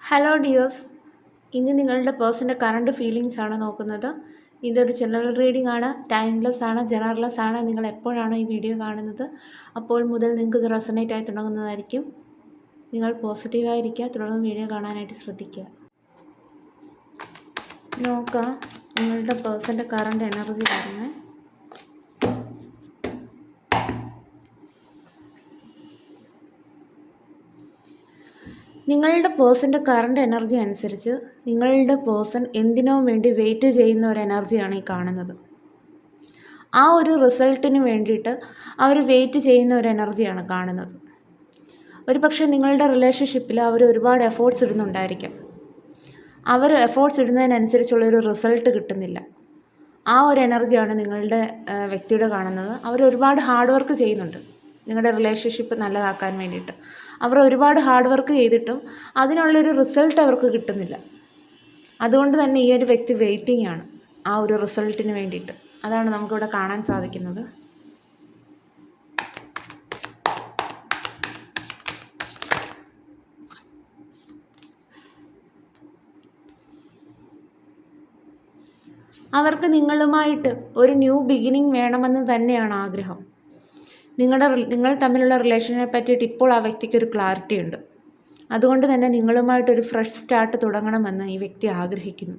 Hello dears, ഇന്ന് നിങ്ങളുടെ പേഴ്സൻ്റെ കറണ്ട് ഫീലിങ്സ് ആണ് നോക്കുന്നത്. ഇതൊരു ജനറൽ റീഡിംഗ് ആണ്, ടൈംലെസ് ആണ്, ജനറൽലെസ് ആണ്. നിങ്ങൾ എപ്പോഴാണോ ഈ വീഡിയോ കാണുന്നത് അപ്പോൾ മുതൽ നിങ്ങൾക്ക് ഇത് റെസണേറ്റ് ആയി തുടങ്ങുന്നതായിരിക്കും. നിങ്ങൾ പോസിറ്റീവായിരിക്കുക, തുടർന്ന് വീഡിയോ കാണാനായിട്ട് ശ്രദ്ധിക്കുക. നോക്കാം നിങ്ങളുടെ പേഴ്സൻ്റെ കറണ്ട് എനർജി പറഞ്ഞേ. നിങ്ങളുടെ പേഴ്സൻ്റെ കറണ്ട് എനർജി അനുസരിച്ച് നിങ്ങളുടെ പേഴ്സൺ എന്തിനോ വേണ്ടി വെയിറ്റ് ചെയ്യുന്ന ഒരു എനർജിയാണ് ഈ കാണുന്നത്. ആ ഒരു റിസൾട്ടിന് വേണ്ടിയിട്ട് അവർ വെയിറ്റ് ചെയ്യുന്ന ഒരു എനർജിയാണ് കാണുന്നത്. ഒരു പക്ഷേ നിങ്ങളുടെ റിലേഷൻഷിപ്പിൽ അവർ ഒരുപാട് എഫേർട്സ് ഇടുന്നുണ്ടായിരിക്കാം. അവർ എഫേർട്സ് ഇടുന്നതിനനുസരിച്ചുള്ളൊരു റിസൾട്ട് കിട്ടുന്നില്ല. ആ ഒരു എനർജിയാണ് നിങ്ങളുടെ വ്യക്തിയുടെ കാണുന്നത്. അവർ ഒരുപാട് ഹാർഡ് വർക്ക് ചെയ്യുന്നുണ്ട് നിങ്ങളുടെ റിലേഷൻഷിപ്പ് നല്ലതാക്കാൻ വേണ്ടിയിട്ട്. അവർ ഒരുപാട് ഹാർഡ് വർക്ക് ചെയ്തിട്ടും അതിനുള്ളൊരു റിസൾട്ട് അവർക്ക് കിട്ടുന്നില്ല. അതുകൊണ്ട് തന്നെ ഈ ഒരു വ്യക്തി വെയിറ്റിംഗ് ആണ് ആ ഒരു റിസൾട്ടിന് വേണ്ടിയിട്ട്. അതാണ് നമുക്കിവിടെ കാണാൻ സാധിക്കുന്നത്. അവർക്ക് നിങ്ങളുമായിട്ട് ഒരു ന്യൂ ബിഗിനിങ് വേണമെന്ന് തന്നെയാണ് ആഗ്രഹം. നിങ്ങൾ തമ്മിലുള്ള റിലേഷനെ പറ്റിയിട്ട് ഇപ്പോൾ ആ വ്യക്തിക്ക് ഒരു ക്ലാരിറ്റി ഉണ്ട്. അതുകൊണ്ട് തന്നെ നിങ്ങളുമായിട്ടൊരു ഫ്രഷ് സ്റ്റാർട്ട് തുടങ്ങണമെന്ന് ഈ വ്യക്തി ആഗ്രഹിക്കുന്നു.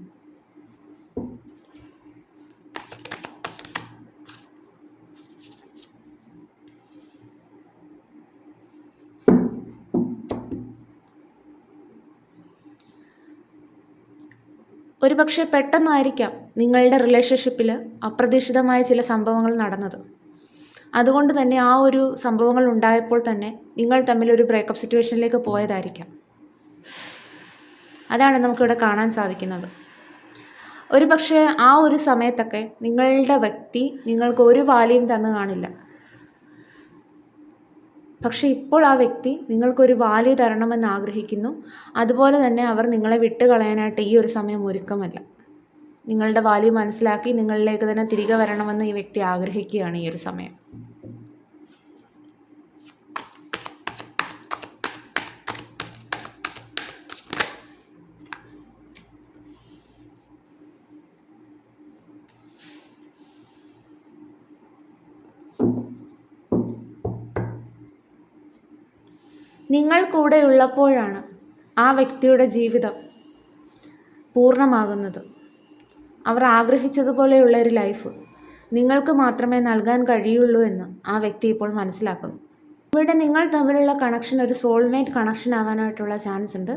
ഒരുപക്ഷെ പെട്ടെന്നായിരിക്കാം നിങ്ങളുടെ റിലേഷൻഷിപ്പിൽ അപ്രതീക്ഷിതമായ ചില സംഭവങ്ങൾ നടന്നത്. അതുകൊണ്ട് തന്നെ ആ ഒരു സംഭവങ്ങൾ ഉണ്ടായപ്പോൾ തന്നെ നിങ്ങൾ തമ്മിലൊരു ബ്രേക്കപ്പ് സിറ്റുവേഷനിലേക്ക് പോയതായിരിക്കാം. അതാണ് നമുക്കിവിടെ കാണാൻ സാധിക്കുന്നത്. ഒരു പക്ഷേ ആ ഒരു സമയത്തൊക്കെ നിങ്ങളുടെ വ്യക്തി നിങ്ങൾക്ക് ഒരു വാല്യൂം തന്നു കാണില്ല. പക്ഷേ ഇപ്പോൾ ആ വ്യക്തി നിങ്ങൾക്കൊരു വാല്യൂ തരണമെന്ന് ആഗ്രഹിക്കുന്നു. അതുപോലെ തന്നെ അവർ നിങ്ങളെ വിട്ടുകളയാനായിട്ട് ഈ ഒരു സമയം ഒരുക്കമല്ല. നിങ്ങളുടെ വാല്യൂ മനസ്സിലാക്കി നിങ്ങളിലേക്ക് തന്നെ തിരികെ വരണമെന്ന് ഈ വ്യക്തി ആഗ്രഹിക്കുകയാണ് ഈ ഒരു സമയം. നിങ്ങൾ കൂടെ ഉള്ളപ്പോഴാണ് ആ വ്യക്തിയുടെ ജീവിതം പൂർണ്ണമാകുന്നത്. അവർ ആഗ്രഹിച്ചതുപോലെയുള്ള ഒരു ലൈഫ് നിങ്ങൾക്ക് മാത്രമേ നൽകാൻ കഴിയുള്ളൂ എന്ന് ആ വ്യക്തി ഇപ്പോൾ മനസ്സിലാക്കുന്നു. ഇവിടെ നിങ്ങൾ തമ്മിലുള്ള കണക്ഷൻ ഒരു സോൾമേറ്റ് കണക്ഷൻ ആവാനായിട്ടുള്ള ചാൻസ് ഉണ്ട്.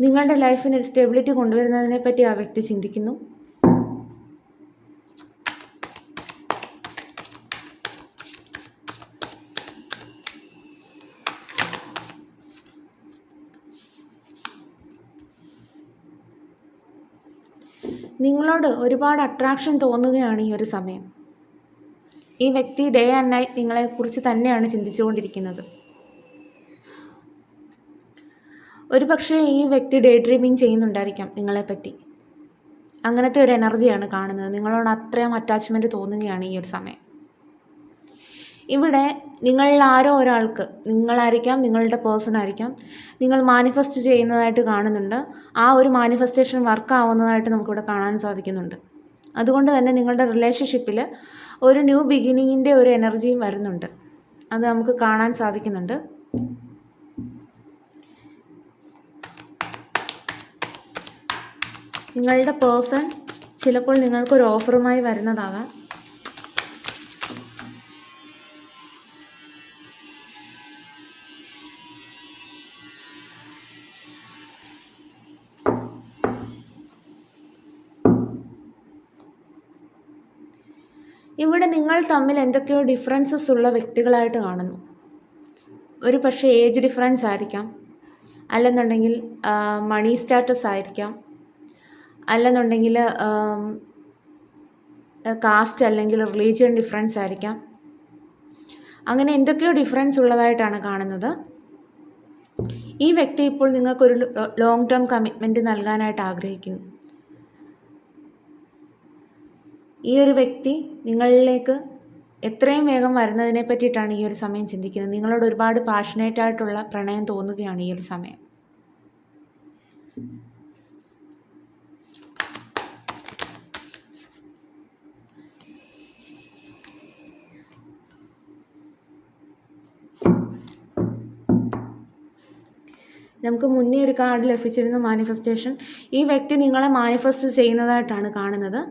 നിങ്ങളുടെ ലൈഫിന് ഒരു സ്റ്റെബിലിറ്റി കൊണ്ടുവരുന്നതിനെ പറ്റി ആ വ്യക്തി ചിന്തിക്കുന്നു. നിങ്ങളോട് ഒരുപാട് അട്രാക്ഷൻ തോന്നുകയാണ് ഈ ഒരു സമയം. ഈ വ്യക്തി ഡേ ആൻഡ് നൈറ്റ് നിങ്ങളെക്കുറിച്ച് തന്നെയാണ് ചിന്തിച്ചുകൊണ്ടിരിക്കുന്നത്. ഒരു പക്ഷേ ഈ വ്യക്തി ഡേ ഡ്രീമിങ് ചെയ്യുന്നുണ്ടായിരിക്കാം നിങ്ങളെപ്പറ്റി. അങ്ങനത്തെ ഒരു എനർജിയാണ് കാണുന്നത്. നിങ്ങളോട് അത്രയും അറ്റാച്ച്മെൻറ്റ് തോന്നുകയാണ് ഈ ഒരു സമയം. ഇവിടെ നിങ്ങളിൽ ആരോ ഒരാൾക്ക്, നിങ്ങളായിരിക്കാം, നിങ്ങളുടെ പേഴ്സൺ ആയിരിക്കാം, നിങ്ങൾ മാനിഫെസ്റ്റ് ചെയ്യുന്നതായിട്ട് കാണുന്നുണ്ട്. ആ ഒരു മാനിഫെസ്റ്റേഷൻ വർക്ക് ആവുന്നതായിട്ട് നമുക്കിവിടെ കാണാൻ സാധിക്കുന്നുണ്ട്. അതുകൊണ്ട് തന്നെ നിങ്ങളുടെ റിലേഷൻഷിപ്പിൽ ഒരു ന്യൂ ബിഗിനിങ്ങിൻ്റെ ഒരു എനർജിയും വരുന്നുണ്ട്. അത് നമുക്ക് കാണാൻ സാധിക്കുന്നുണ്ട്. നിങ്ങളുടെ പേഴ്സൺ ചിലപ്പോൾ നിങ്ങൾക്കൊരു ഓഫറുമായി വരുന്നതാകാം. ഇവിടെ നിങ്ങൾ തമ്മിൽ എന്തൊക്കെയോ ഡിഫറൻസസ് ഉള്ള വ്യക്തികളായിട്ട് കാണുന്നു. ഒരു പക്ഷേ ഏജ് ഡിഫറൻസ് ആയിരിക്കാം, അല്ലെന്നുണ്ടെങ്കിൽ മണി സ്റ്റാറ്റസ് ആയിരിക്കാം, അല്ലെന്നുണ്ടെങ്കിൽ കാസ്റ്റ് അല്ലെങ്കിൽ റിലീജിയൻ ഡിഫറൻസ് ആയിരിക്കാം. അങ്ങനെ എന്തൊക്കെയോ ഡിഫറൻസ് ഉള്ളതായിട്ടാണ് കാണുന്നത്. ഈ വ്യക്തി ഇപ്പോൾ നിങ്ങൾക്കൊരു ലോങ് ടേം കമ്മിറ്റ്മെൻറ്റ് നൽകാനായിട്ട് ആഗ്രഹിക്കുന്നു. ഈ ഒരു വ്യക്തി നിങ്ങളിലേക്ക് എത്രയും വേഗം വരുന്നതിനെ പറ്റിയിട്ടാണ് ഈ ഒരു സമയം ചിന്തിക്കുന്നത്. നിങ്ങളോട് ഒരുപാട് പാഷനേറ്റ് ആയിട്ടുള്ള പ്രണയം തോന്നുകയാണ് ഈ ഒരു സമയം. നമുക്ക് മുന്നേ ഒരു കാർഡ് ലഭിച്ചിരുന്ന മാനിഫെസ്റ്റേഷൻ. ഈ വ്യക്തി നിങ്ങളെ മാനിഫെസ്റ്റ് ചെയ്യുന്നതായിട്ടാണ് കാണുന്നത്.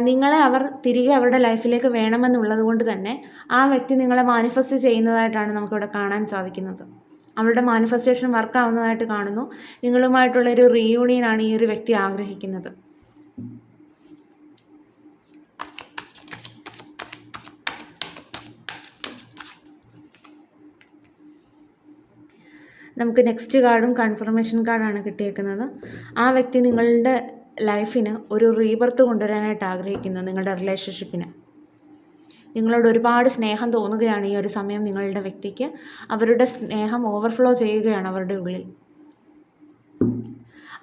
നിങ്ങളെ അവർ തിരികെ അവരുടെ ലൈഫിലേക്ക് വേണമെന്നുള്ളത് കൊണ്ട് തന്നെ ആ വ്യക്തി നിങ്ങളെ മാനിഫെസ്റ്റ് ചെയ്യുന്നതായിട്ടാണ് നമുക്കിവിടെ കാണാൻ സാധിക്കുന്നത്. അവരുടെ മാനിഫെസ്റ്റേഷൻ വർക്കാവുന്നതായിട്ട് കാണുന്നു. നിങ്ങളുമായിട്ടുള്ളൊരു റീയൂണിയനാണ് ഈ ഒരു വ്യക്തി ആഗ്രഹിക്കുന്നത്. നമുക്ക് നെക്സ്റ്റ് കാർഡും കൺഫർമേഷൻ കാർഡാണ് കിട്ടിയേക്കുന്നത്. ആ വ്യക്തി നിങ്ങളുടെ ലൈഫിന് ഒരു റീബർത്ത് കൊണ്ടുവരാനായിട്ട് ആഗ്രഹിക്കുന്നു. നിങ്ങളുടെ റിലേഷൻഷിപ്പിന് നിങ്ങളോട് ഒരുപാട് സ്നേഹം തോന്നുകയാണ് ഈ ഒരു സമയം. നിങ്ങളുടെ വ്യക്തിക്ക് അവരുടെ സ്നേഹം ഓവർഫ്ലോ ചെയ്യുകയാണ് അവരുടെ ഉള്ളിൽ.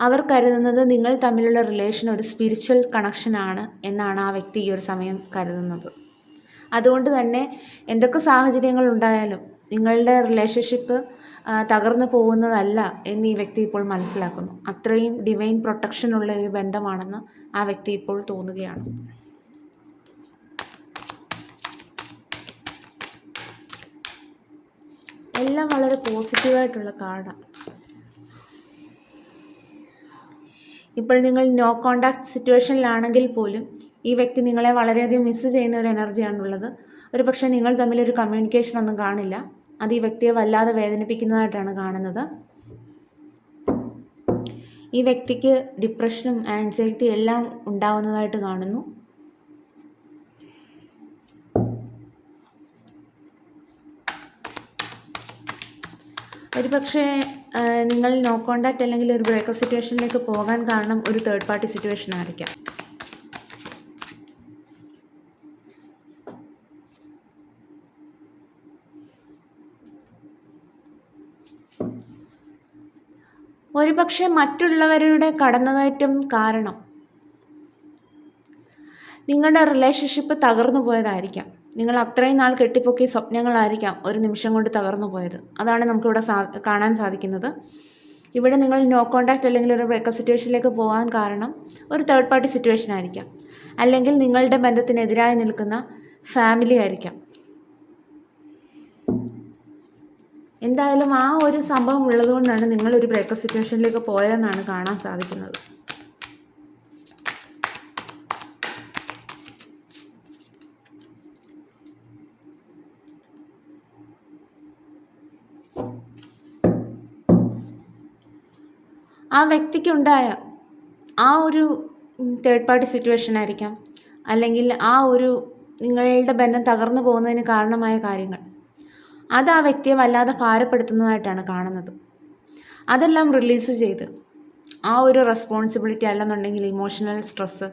അവർ കരുതുന്നത് നിങ്ങൾ തമ്മിലുള്ള റിലേഷൻ ഒരു സ്പിരിച്വൽ കണക്ഷനാണ് എന്നാണ് ആ വ്യക്തി ഈ ഒരു സമയം കരുതുന്നത്. അതുകൊണ്ട് തന്നെ എന്തൊക്കെ സാഹചര്യങ്ങൾ ഉണ്ടായാലും നിങ്ങളുടെ റിലേഷൻഷിപ്പ് തകർന്നു പോകുന്നതല്ല എന്ന് ഈ വ്യക്തി ഇപ്പോൾ മനസ്സിലാക്കുന്നു. അത്രയും ഡിവൈൻ പ്രൊട്ടക്ഷനുള്ള ഒരു ബന്ധമാണെന്ന് ആ വ്യക്തി ഇപ്പോൾ തോന്നുകയാണ്. എല്ലാം വളരെ പോസിറ്റീവായിട്ടുള്ള കാർഡാണ്. ഇപ്പോൾ നിങ്ങൾ നോ കോണ്ടാക്ട് സിറ്റുവേഷനിലാണെങ്കിൽ പോലും ഈ വ്യക്തി നിങ്ങളെ വളരെയധികം മിസ്സ് ചെയ്യുന്ന ഒരു എനർജിയാണുള്ളത്. ഒരു പക്ഷേ നിങ്ങൾ തമ്മിലൊരു കമ്മ്യൂണിക്കേഷൻ ഒന്നും കാണില്ല. അത് ഈ വ്യക്തിയെ വല്ലാതെ വേദനിപ്പിക്കുന്നതായിട്ടാണ് കാണുന്നത്. ഈ വ്യക്തിക്ക് ഡിപ്രഷനും ആൻസൈറ്റി എല്ലാം ഉണ്ടാവുന്നതായിട്ട് കാണുന്നു. ഒരു പക്ഷേ നിങ്ങൾ നോ കോണ്ടാക്ട് അല്ലെങ്കിൽ ഒരു ബ്രേക്കപ്പ് സിറ്റുവേഷനിലേക്ക് പോകാൻ കാരണം ഒരു തേർഡ് പാർട്ടി സിറ്റുവേഷൻ ആയിരിക്കാം. ഒരുപക്ഷെ മറ്റുള്ളവരുടെ കടന്നുകയറ്റം കാരണം നിങ്ങളുടെ റിലേഷൻഷിപ്പ് തകർന്നു പോയതായിരിക്കാം. നിങ്ങൾ അത്രയും നാൾ കെട്ടിപ്പൊക്കിയ സ്വപ്നങ്ങളായിരിക്കാം ഒരു നിമിഷം കൊണ്ട് തകർന്നു പോയത്. അതാണ് നമുക്കിവിടെ കാണാൻ സാധിക്കുന്നത്. ഇവിടെ നിങ്ങൾ നോ കോണ്ടാക്ട് അല്ലെങ്കിൽ ഒരു ബ്രേക്കപ്പ് സിറ്റുവേഷനിലേക്ക് പോകാൻ കാരണം ഒരു തേർഡ് പാർട്ടി സിറ്റുവേഷൻ ആയിരിക്കാം. അല്ലെങ്കിൽ നിങ്ങളുടെ ബന്ധത്തിനെതിരായി നിൽക്കുന്ന ഫാമിലി ആയിരിക്കാം. എന്തായാലും ആ ഒരു സംഭവം ഉള്ളതുകൊണ്ടാണ് നിങ്ങളൊരു ബ്രേക്കപ്പ് സിറ്റുവേഷനിലേക്ക് പോയതെന്നാണ് കാണാൻ സാധിക്കുന്നത്. ആ വ്യക്തിക്കുണ്ടായ ആ ഒരു തേർഡ് പാർട്ടി സിറ്റുവേഷൻ ആയിരിക്കാം, അല്ലെങ്കിൽ ആ ഒരു നിങ്ങളുടെ ബന്ധം തകർന്നു പോകുന്നതിന് കാരണമായ കാര്യങ്ങൾ, അത് ആ വ്യക്തിയെ വല്ലാതെ ഭാരപ്പെടുത്തുന്നതായിട്ടാണ് കാണുന്നത്. അതെല്ലാം റിലീസ് ചെയ്ത് ആ ഒരു റെസ്പോൺസിബിലിറ്റി അല്ലെന്നുണ്ടെങ്കിൽ ഇമോഷണൽ സ്ട്രെസ്സ്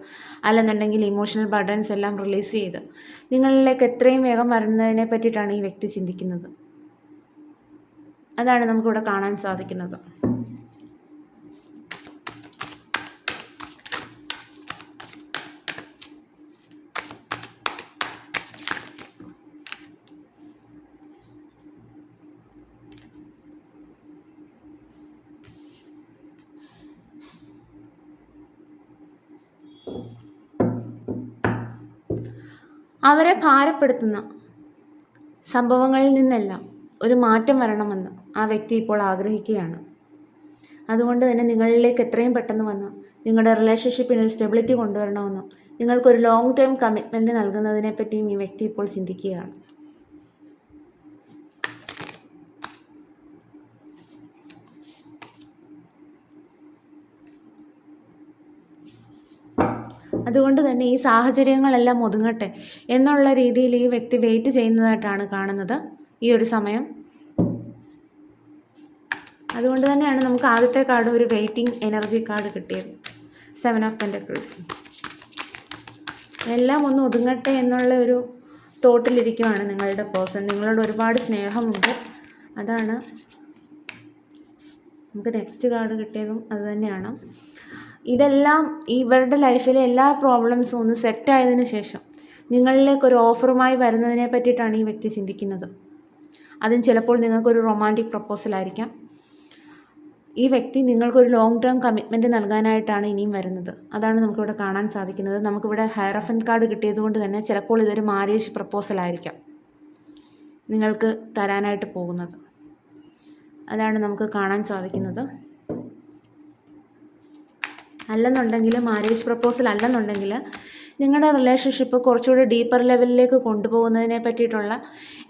അല്ലെന്നുണ്ടെങ്കിൽ ഇമോഷണൽ ബർഡൻസ് എല്ലാം റിലീസ് ചെയ്ത് നിങ്ങളിലേക്ക് എത്രയും വേഗം വരുന്നതിനെ പറ്റിയിട്ടാണ് ഈ വ്യക്തി ചിന്തിക്കുന്നത്. അതാണ് നമുക്കിവിടെ കാണാൻ സാധിക്കുന്നത്. അവരെ ഭാരപ്പെടുത്തുന്ന സംഭവങ്ങളിൽ നിന്നെല്ലാം ഒരു മാറ്റം വരണമെന്ന് ആ വ്യക്തി ഇപ്പോൾ ആഗ്രഹിക്കുകയാണ്. അതുകൊണ്ട് തന്നെ നിങ്ങളിലേക്ക് എത്രയും പെട്ടെന്ന് വന്ന് നിങ്ങളുടെ റിലേഷൻഷിപ്പിന് ഒരു സ്റ്റെബിലിറ്റി കൊണ്ടുവരണമെന്നും നിങ്ങൾക്കൊരു ലോങ് ടൈം കമ്മിറ്റ്മെൻറ്റ് നൽകുന്നതിനെ പറ്റിയും ഈ വ്യക്തി ഇപ്പോൾ ചിന്തിക്കുകയാണ്. അതുകൊണ്ട് തന്നെ ഈ സാഹചര്യങ്ങളെല്ലാം ഒതുങ്ങട്ടെ എന്നുള്ള രീതിയിൽ ഈ വ്യക്തി വെയിറ്റ് ചെയ്യുന്നതായിട്ടാണ് കാണുന്നത് ഈ ഒരു സമയം. അതുകൊണ്ട് തന്നെയാണ് നമുക്ക് ആദ്യത്തെ കാർഡ് ഒരു വെയിറ്റിംഗ് എനർജി കാർഡ് കിട്ടിയത്, 7 ഓഫ് പെൻറ്റക്കിൾസ്. എല്ലാം ഒന്ന് ഒതുങ്ങട്ടെ എന്നുള്ള ഒരു തോട്ടിലിരിക്കുവാണ് നിങ്ങളുടെ പേഴ്സൺ. നിങ്ങളോട് ഒരുപാട് സ്നേഹമുണ്ട്. അതാണ് നമുക്ക് നെക്സ്റ്റ് കാർഡ് കിട്ടിയതും അതുതന്നെയാണ്. ഇതെല്ലാം ഇവരുടെ ലൈഫിലെ എല്ലാ പ്രോബ്ലംസും ഒന്ന് സെറ്റായതിനു ശേഷം നിങ്ങളിലേക്കൊരു ഓഫറുമായി വരുന്നതിനെ പറ്റിയിട്ടാണ് ഈ വ്യക്തി ചിന്തിക്കുന്നത്. അതും ചിലപ്പോൾ നിങ്ങൾക്കൊരു റൊമാൻറ്റിക് പ്രപ്പോസൽ ആയിരിക്കാം. ഈ വ്യക്തി നിങ്ങൾക്കൊരു ലോങ് ടേം കമ്മിറ്റ്മെൻറ്റ് നൽകാനായിട്ടാണ് ഇനിയും വരുന്നത്. അതാണ് നമുക്കിവിടെ കാണാൻ സാധിക്കുന്നത്. നമുക്കിവിടെ ഹയറഫൻറ്റ് കാർഡ് കിട്ടിയതുകൊണ്ട് തന്നെ ചിലപ്പോൾ ഇതൊരു മാരേജ് പ്രപ്പോസൽ ആയിരിക്കാം നിങ്ങൾക്ക് തരാനായിട്ട് പോകുന്നത്. അതാണ് നമുക്ക് കാണാൻ സാധിക്കുന്നത്. അല്ലെന്നുണ്ടെങ്കിൽ മാരേജ് പ്രപ്പോസൽ അല്ലെന്നുണ്ടെങ്കിൽ നിങ്ങളുടെ റിലേഷൻഷിപ്പ് കുറച്ചുകൂടി ഡീപ്പർ ലെവലിലേക്ക് കൊണ്ടുപോകുന്നതിനെ പറ്റിയിട്ടുള്ള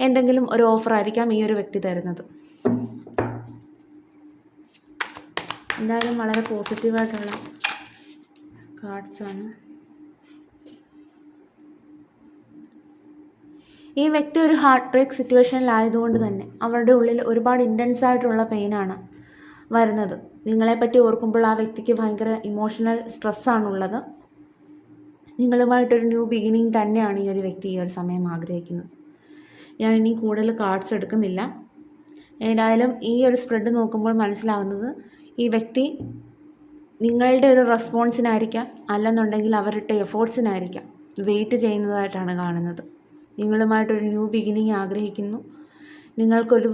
എന്തെങ്കിലും ഒരു ഓഫർ ആയിരിക്കാം ഈ ഒരു വ്യക്തി തരുന്നത്. എന്തായാലും വളരെ പോസിറ്റീവായിട്ടുള്ള കാർഡ്സാണ്. ഈ വ്യക്തി ഒരു ഹാർട്ട് ബ്രേക്ക് സിറ്റുവേഷനിലായതുകൊണ്ട് തന്നെ അവരുടെ ഉള്ളിൽ ഒരുപാട് ഇൻറ്റൻസ് ആയിട്ടുള്ള പെയിനാണ് വരുന്നത്. നിങ്ങളെപ്പറ്റി ഓർക്കുമ്പോൾ ആ വ്യക്തിക്ക് ഭയങ്കര ഇമോഷണൽ സ്ട്രെസ്സാണുള്ളത്. നിങ്ങളുമായിട്ടൊരു ന്യൂ ബിഗിനിങ് തന്നെയാണ് ഈ ഒരു വ്യക്തി ഈ ഒരു സമയം ആഗ്രഹിക്കുന്നത്. ഞാൻ ഇനി കൂടുതൽ കാർഡ്സ് എടുക്കുന്നില്ല. ഏതായാലും ഈ ഒരു സ്പ്രെഡ് നോക്കുമ്പോൾ മനസ്സിലാകുന്നത് ഈ വ്യക്തി നിങ്ങളുടെ ഒരു റെസ്പോൺസിനായിരിക്കാം, അല്ലെന്നുണ്ടെങ്കിൽ അവരുടെ എഫേർട്സിനായിരിക്കാം വെയിറ്റ് ചെയ്യുന്നതായിട്ടാണ് കാണുന്നത്. നിങ്ങളുമായിട്ടൊരു ന്യൂ ബിഗിനിങ് ആഗ്രഹിക്കുന്നു. നിങ്ങൾക്കൊരു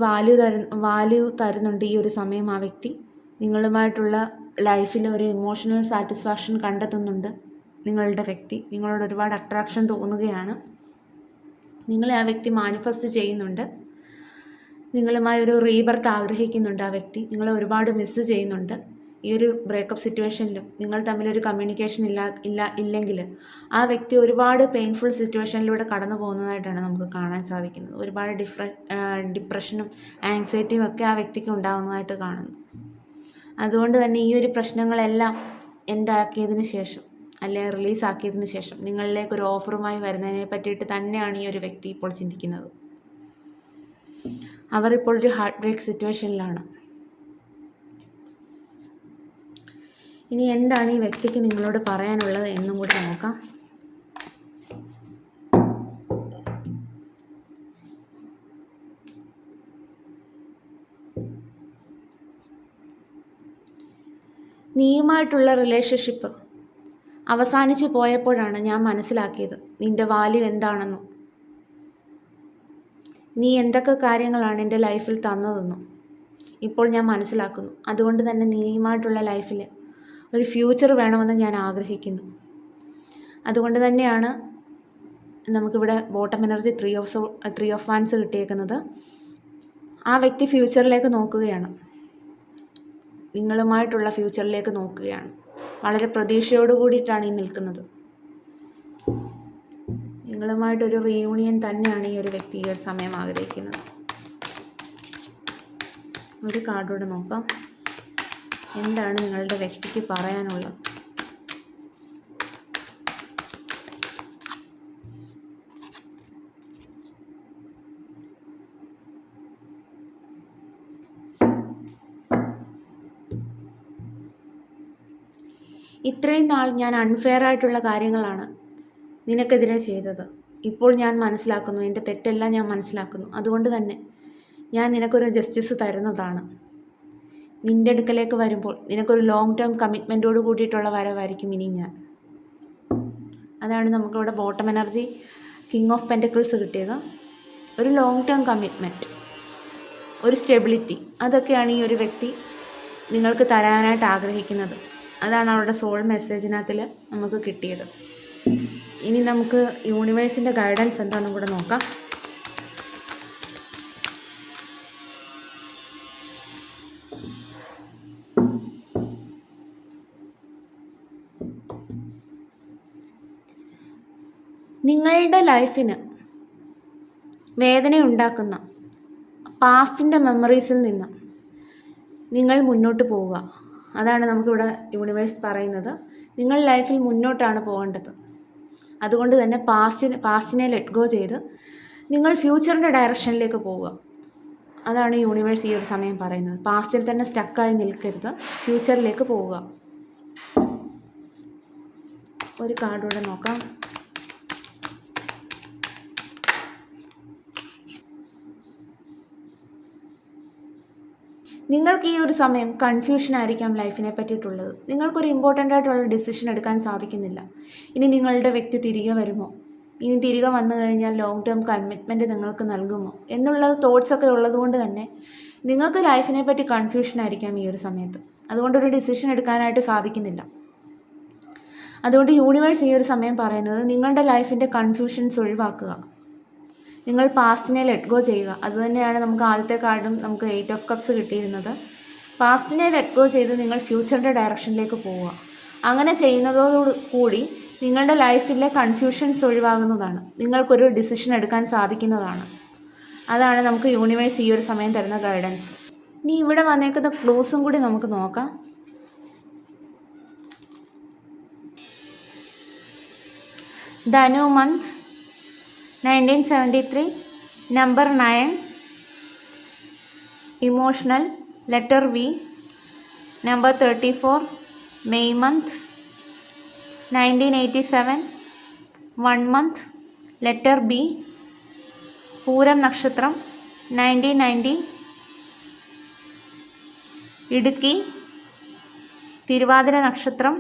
വാല്യൂ തരുന്നുണ്ട് ഈ ഒരു സമയം ആ വ്യക്തി. നിങ്ങളുമായിട്ടുള്ള ലൈഫിൽ ഒരു ഇമോഷണൽ സാറ്റിസ്ഫാക്ഷൻ കണ്ടെത്തുന്നുണ്ട് നിങ്ങളുടെ വ്യക്തി. നിങ്ങളോട് ഒരുപാട് അട്രാക്ഷൻ തോന്നുകയാണ്. നിങ്ങളെ ആ വ്യക്തി മാനിഫെസ്റ്റ് ചെയ്യുന്നുണ്ട്. നിങ്ങളുമായി ഒരു റീബർത്ത് ആഗ്രഹിക്കുന്നുണ്ട് ആ വ്യക്തി. നിങ്ങളെ ഒരുപാട് മിസ്സ് ചെയ്യുന്നുണ്ട്. ഈ ഒരു ബ്രേക്കപ്പ് സിറ്റുവേഷനിലും നിങ്ങൾ തമ്മിലൊരു കമ്മ്യൂണിക്കേഷൻ ഇല്ലെങ്കിൽ ആ വ്യക്തി ഒരുപാട് പെയിൻഫുൾ സിറ്റുവേഷനിലൂടെ കടന്നു പോകുന്നതായിട്ടാണ് നമുക്ക് കാണാൻ സാധിക്കുന്നത്. ഒരുപാട് ഡിപ്രഷനും ആങ്സൈറ്റിയും ഒക്കെ ആ വ്യക്തിക്ക് ഉണ്ടാകുന്നതായിട്ട് കാണുന്നു. അതുകൊണ്ട് തന്നെ ഈ ഒരു പ്രശ്നങ്ങളെല്ലാം എന്താക്കിയതിന് ശേഷം, അല്ലെങ്കിൽ റിലീസാക്കിയതിന് ശേഷം നിങ്ങളിലേക്കൊരു ഓഫറുമായി വരുന്നതിനെ പറ്റിയിട്ട് തന്നെയാണ് ഈ ഒരു വ്യക്തി ഇപ്പോൾ ചിന്തിക്കുന്നത്. അവർ ഇപ്പോൾ ഒരു ഹാർട്ട് ബ്രേക്ക് സിറ്റുവേഷനിലാണ്. ഇനി എന്താണ് ഈ വ്യക്തിക്ക് നിങ്ങളോട് പറയാനുള്ളത് എന്നും കൂടി നോക്കാം. നീയുമായിട്ടുള്ള റിലേഷൻഷിപ്പ് അവസാനിച്ച് പോയപ്പോഴാണ് ഞാൻ മനസ്സിലാക്കിയത് നിൻ്റെ വാല്യൂ എന്താണെന്നും നീ എന്തൊക്കെ കാര്യങ്ങളാണ് എൻ്റെ ലൈഫിൽ തന്നതെന്നും ഇപ്പോൾ ഞാൻ മനസ്സിലാക്കുന്നു. അതുകൊണ്ട് തന്നെ നീയുമായിട്ടുള്ള ലൈഫിൽ ഒരു ഫ്യൂച്ചർ വേണമെന്ന് ഞാൻ ആഗ്രഹിക്കുന്നു. അതുകൊണ്ട് തന്നെയാണ് നമുക്കിവിടെ bottom energy three of wands കിട്ടിയേക്കുന്നത്. ആ വ്യക്തി ഫ്യൂച്ചറിലേക്ക് നോക്കുകയാണ്. നിങ്ങളുമായിട്ടുള്ള ഫ്യൂച്ചറിലേക്ക് നോക്കുകയാണ്. വളരെ പ്രതീക്ഷയോട് കൂടിയിട്ടാണ് ഈ നിൽക്കുന്നത്. നിങ്ങളുമായിട്ടൊരു റീയൂണിയൻ തന്നെയാണ് ഈ ഒരു വ്യക്തി ഈ ഒരു സമയം ആഗ്രഹിക്കുന്നത്. ഒരു കാർഡോട് നോക്കാം. എന്താണ് നിങ്ങളുടെ വ്യക്തിക്ക് പറയാനുള്ളത്? ഇത്രയും നാൾ ഞാൻ അൺഫെയർ ആയിട്ടുള്ള കാര്യങ്ങളാണ് നിനക്കെതിരെ ചെയ്തത്. ഇപ്പോൾ ഞാൻ മനസ്സിലാക്കുന്നു, എൻ്റെ തെറ്റെല്ലാം ഞാൻ മനസ്സിലാക്കുന്നു. അതുകൊണ്ട് തന്നെ ഞാൻ നിനക്കൊരു ജസ്റ്റിസ് തരുന്നതാണ്. നിൻ്റെ അടുക്കലേക്ക് വരുമ്പോൾ നിനക്കൊരു ലോങ് ടേം കമ്മിറ്റ്മെൻറ്റോട് കൂടിയിട്ടുള്ള വരവായിരിക്കും ഇനി ഞാൻ. അതാണ് നമുക്കിവിടെ bottom energy king of pentacles കിട്ടിയത്. ഒരു ലോങ് ടേം കമ്മിറ്റ്മെൻറ്റ്, ഒരു സ്റ്റെബിലിറ്റി, അതൊക്കെയാണ് ഈ ഒരു വ്യക്തി നിങ്ങൾക്ക് തരാനായിട്ട് ആഗ്രഹിക്കുന്നത്. അതാണ് അവരുടെ സോൾ മെസ്സേജിനകത്തിൽ നമുക്ക് കിട്ടിയത്. ഇനി നമുക്ക് യൂണിവേഴ്സിൻ്റെ ഗൈഡൻസ് എന്താണെന്നും കൂടെ നോക്കാം. നിങ്ങളുടെ ലൈഫിന് വേദനയുണ്ടാക്കുന്ന പാസ്റ്റിൻ്റെ മെമ്മറീസിൽ നിന്ന് നിങ്ങൾ മുന്നോട്ട് പോവുക. അതാണ് നമുക്കിവിടെ യൂണിവേഴ്സ് പറയുന്നത്. നിങ്ങൾ ലൈഫിൽ മുന്നോട്ടാണ് പോകേണ്ടത്. അതുകൊണ്ട് തന്നെ പാസ്റ്റിനെ ലെറ്റ് ഗോ ചെയ്ത് നിങ്ങൾ ഫ്യൂച്ചറിൻ്റെ ഡയറക്ഷനിലേക്ക് പോവുക. അതാണ് യൂണിവേഴ്സ് ഈ ഒരു സമയം പറയുന്നത്. പാസ്റ്റിൽ തന്നെ സ്റ്റക്കായി നിൽക്കരുത്, ഫ്യൂച്ചറിലേക്ക് പോവുക. ഒരു കാർഡൂടെ നോക്കാം. നിങ്ങൾക്ക് ഈ ഒരു സമയം കൺഫ്യൂഷൻ ആയിരിക്കാം ലൈഫിനെ പറ്റിയിട്ടുള്ളത്. നിങ്ങൾക്കൊരു ഇമ്പോർട്ടൻ്റ് ആയിട്ടുള്ള ഡിസിഷൻ എടുക്കാൻ സാധിക്കുന്നില്ല. ഇനി നിങ്ങളുടെ വ്യക്തി തിരികെ വരുമോ, ഇനി തിരികെ വന്നു കഴിഞ്ഞാൽ ലോങ് ടേം കമ്മിറ്റ്മെൻറ്റ് നിങ്ങൾക്ക് നൽകുമോ എന്നുള്ള തോട്ട്സൊക്കെ ഉള്ളതുകൊണ്ട് തന്നെ നിങ്ങൾക്ക് ലൈഫിനെ പറ്റി കൺഫ്യൂഷൻ ആയിരിക്കാം ഈ ഒരു സമയത്ത്. അതുകൊണ്ടൊരു ഡിസിഷൻ എടുക്കാനായിട്ട് സാധിക്കുന്നില്ല. അതുകൊണ്ട് യൂണിവേഴ്സ് ഈ ഒരു സമയം പറയുന്നത് നിങ്ങളുടെ ലൈഫിൻ്റെ കൺഫ്യൂഷൻസ് ഒഴിവാക്കുക. നിങ്ങൾ പാസ്റ്റിനെ ലെറ്റ് ഗോ ചെയ്യുക. അതുതന്നെയാണ് നമുക്ക് ആദ്യത്തെ കാർഡും നമുക്ക് 8 ഓഫ് കപ്സ് കിട്ടിയിരുന്നത്. പാസ്റ്റിനെ ലെറ്റ് ഗോ ചെയ്ത് നിങ്ങൾ ഫ്യൂച്ചറിൻ്റെ ഡയറക്ഷനിലേക്ക് പോവുക. അങ്ങനെ ചെയ്യുന്നതോടുകൂടി നിങ്ങളുടെ ലൈഫിലെ കൺഫ്യൂഷൻസ് ഒഴിവാകുന്നതാണ്. നിങ്ങൾക്കൊരു ഡിസിഷൻ എടുക്കാൻ സാധിക്കുന്നതാണ്. അതാണ് നമുക്ക് യൂണിവേഴ്സ് ഈ ഒരു സമയം തരുന്ന ഗൈഡൻസ്. ഇനി ഇവിടെ വന്നേക്കുന്ന ക്ലൂസും കൂടി നമുക്ക് നോക്കാം. Dhanu month 1973, number 9, emotional letter V, number 34, May month 1987, 1 month letter B, Pooram നക്ഷത്രം 1990, ഇടുക്കി തിരുവാതിര നക്ഷത്രം,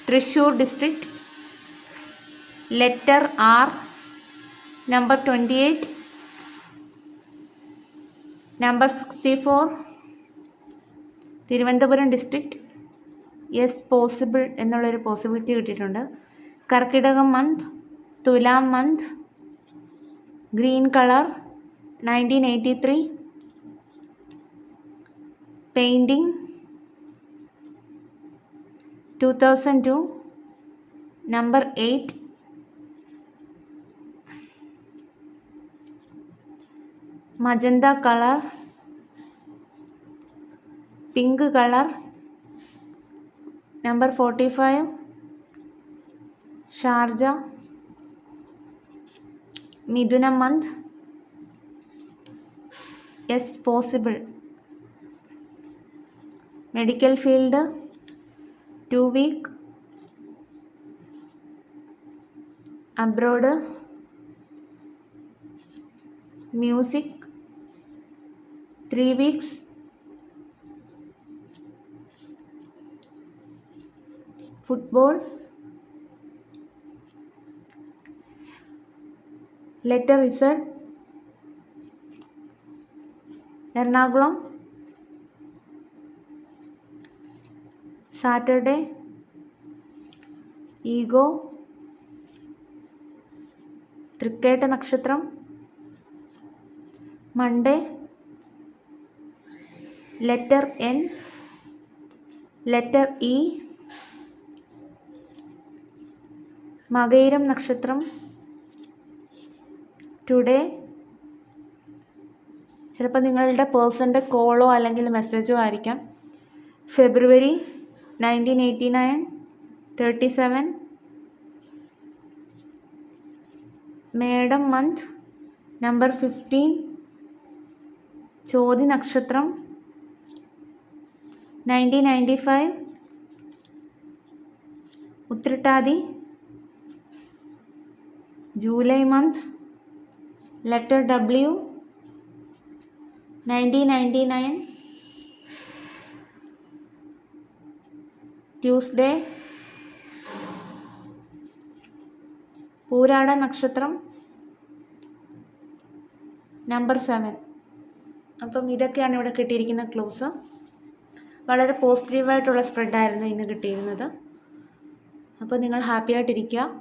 Thrissur district, letter R, number 28, number 64, Thiruvananthapuram district. Yes possible എന്നുള്ളൊരു പോസിബിലിറ്റി കിട്ടിയിട്ടുണ്ട്. Karkidakam month, Thulam month, green colour 1983, painting 2002, number 8, magenta colour, pink colour, number 45, Sharjah. Mithunam month, yes possible. Medical field 2 week, abroad, music 3 weeks, football, letter Z, Ernakulam, Saturday, ego, Thrikketta നക്ഷത്രം, Monday, letter N, letter E, Makayiram നക്ഷത്രം, today. ചിലപ്പോൾ നിങ്ങളുടെ പേഴ്സൻ്റെ കോളോ അല്ലെങ്കിൽ മെസ്സേജോ ആയിരിക്കാം. ഫെബ്രുവരി 1989, 37, മേടം month, number 15, Chothi നക്ഷത്രം 1995, Uthrattathi, July month, letter W 1999, Tuesday, Pooradam നക്ഷത്രം, number 7. അപ്പം ഇതൊക്കെയാണ് ഇവിടെ കിട്ടിയിരിക്കുന്ന ക്ലൂസ്. വളരെ പോസിറ്റീവായിട്ടുള്ള സ്പ്രെഡായിരുന്നു ഇന്ന് കിട്ടിയിരുന്നത്. അപ്പോൾ നിങ്ങൾ ഹാപ്പി ആയിട്ടിരിക്കുക.